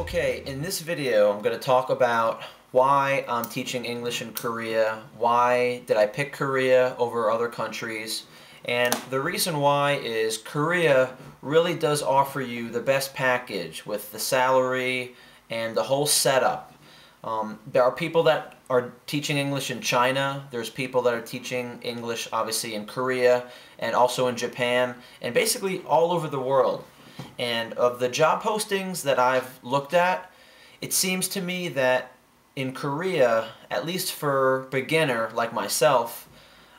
Okay, in this video I'm going to talk about why I'm teaching English in Korea, why did I pick Korea over other countries, and the reason why is Korea really does offer you the best package with the salary and the whole setup. There are people that are teaching English in China, there's people that are teaching English obviously in Korea and also in Japan, and basically all over the world. And of the job postings that I've looked at, it seems to me that in Korea, at least for beginner like myself,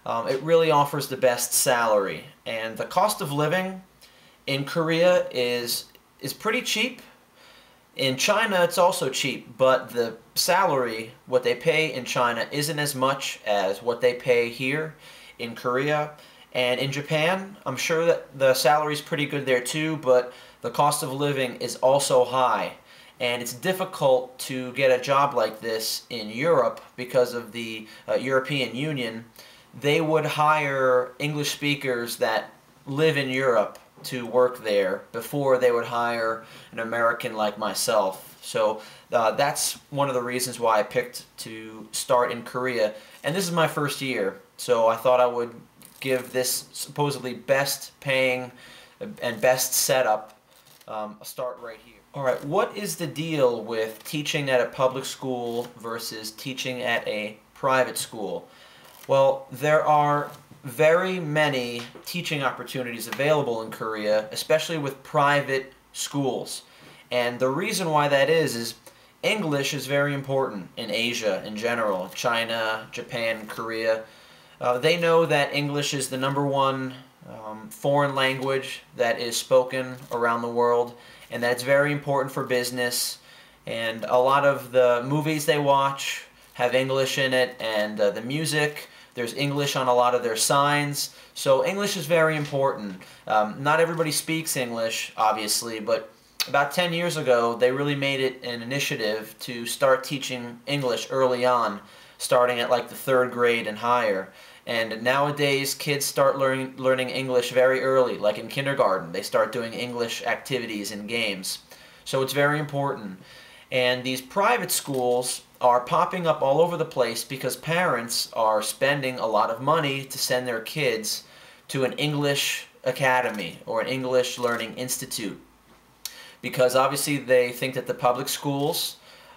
it really offers the best salary. And the cost of living in Korea is pretty cheap. In China, it's also cheap, but the salary, what they pay in China, isn't as much as what they pay here in Korea. And in Japan, I'm sure that the salary's pretty good there too, but the cost of living is also high. And it's difficult to get a job like this in Europe because of the European Union. They would hire English speakers that live in Europe to work there before they would hire an American like myself. So that's one of the reasons why I picked to start in Korea. And this is my first year, so I thought I would give this supposedly best paying and best setup a start right here. Alright, what is the deal with teaching at a public school versus teaching at a private school? Well, there are very many teaching opportunities available in Korea, especially with private schools. And the reason why that is English is very important in Asia in general, China, Japan, Korea. They know that English is the #1 foreign language that is spoken around the world, and that's very important for business. And a lot of the movies they watch have English in it, and the music, there's English on a lot of their signs. So English is very important. Not everybody speaks English, obviously, but about 10 years ago, they really made it an initiative to start teaching English early on, starting at like the 3rd grade and higher. And nowadays, kids start learning English very early, like in kindergarten. They start doing English activities and games. So it's very important. And these private schools are popping up all over the place because parents are spending a lot of money to send their kids to an English academy or an English learning institute. Because obviously they think that the public schools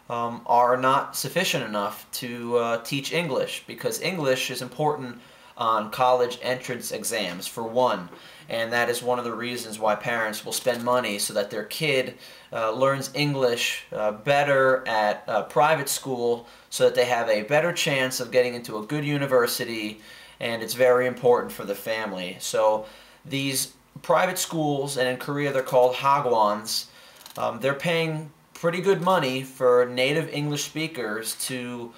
are not sufficient enough to teach English, because English is important on college entrance exams for one, and that is one of the reasons why parents will spend money so that their kid learns English better at a private school so that they have a better chance of getting into a good university, and it's very important for the family. So these private schools, and in Korea they're called hagwons, they're paying pretty good money for native English speakers to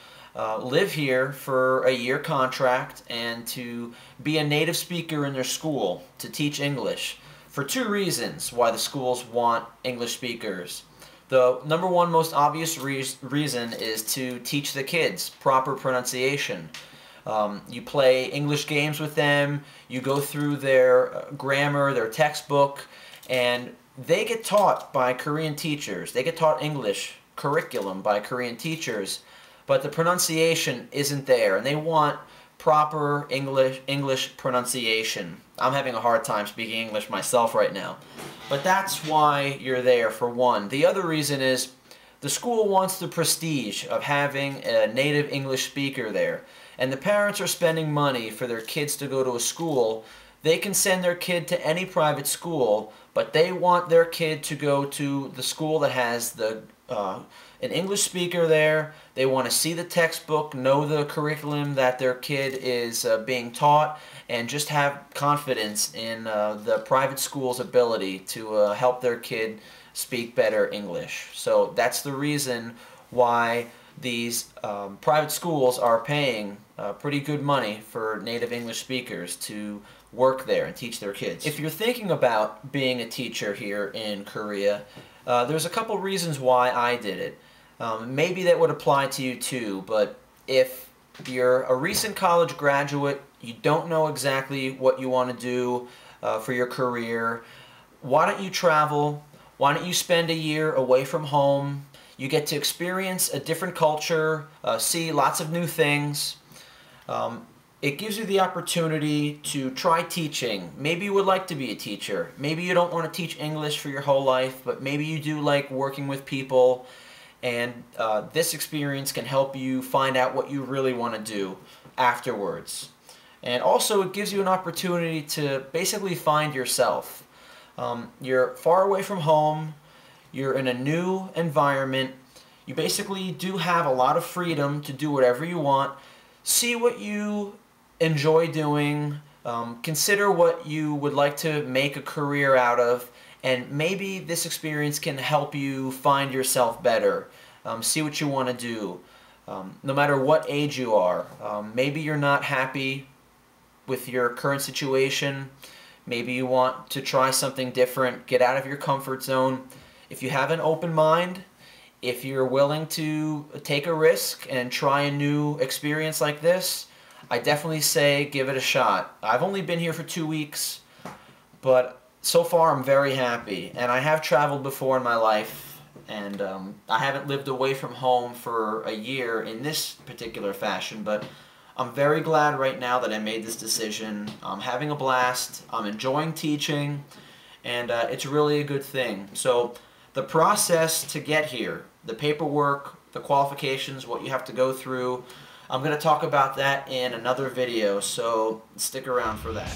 live here for a year contract and to be a native speaker in their school to teach English, for 2 reasons why the schools want English speakers. The #1 most obvious reason is to teach the kids proper pronunciation. You play English games with them, you go through their grammar, their textbook, and they get taught by Korean teachers. They get taught English curriculum by Korean teachers, but the pronunciation isn't there, and they want proper English pronunciation. I'm having a hard time speaking English myself right now. But that's why you're there, for one. The other reason is the school wants the prestige of having a native English speaker there, and the parents are spending money for their kids to go to a school. They can send their kid to any private school, but they want their kid to go to the school that has an English speaker there. They want to see the textbook, know the curriculum that their kid is being taught, and just have confidence in the private school's ability to help their kid speak better English. So that's the reason why these private schools are paying pretty good money for native English speakers to work there and teach their kids. If you're thinking about being a teacher here in Korea, there's a couple reasons why I did it. Maybe that would apply to you too, but if you're a recent college graduate, you don't know exactly what you want to do for your career, why don't you travel? Why don't you spend a year away from home? You get to experience a different culture, see lots of new things. It gives you the opportunity to try teaching. Maybe you would like to be a teacher. Maybe you don't want to teach English for your whole life, but maybe you do like working with people, and this experience can help you find out what you really want to do afterwards. And also it gives you an opportunity to basically find yourself. You're far away from home, you're in a new environment, you basically do have a lot of freedom to do whatever you want. See what you enjoy doing, consider what you would like to make a career out of, and maybe this experience can help you find yourself better. See what you want to do, no matter what age you are. Maybe you're not happy with your current situation. Maybe you want to try something different, get out of your comfort zone. If you have an open mind, if you're willing to take a risk and try a new experience like this, I definitely say give it a shot. I've only been here for 2 weeks, but so far I'm very happy. And I have traveled before in my life, and I haven't lived away from home for a year in this particular fashion, but I'm very glad right now that I made this decision. I'm having a blast, I'm enjoying teaching, and it's really a good thing. So the process to get here, the paperwork, the qualifications, what you have to go through, I'm going to talk about that in another video, so stick around for that.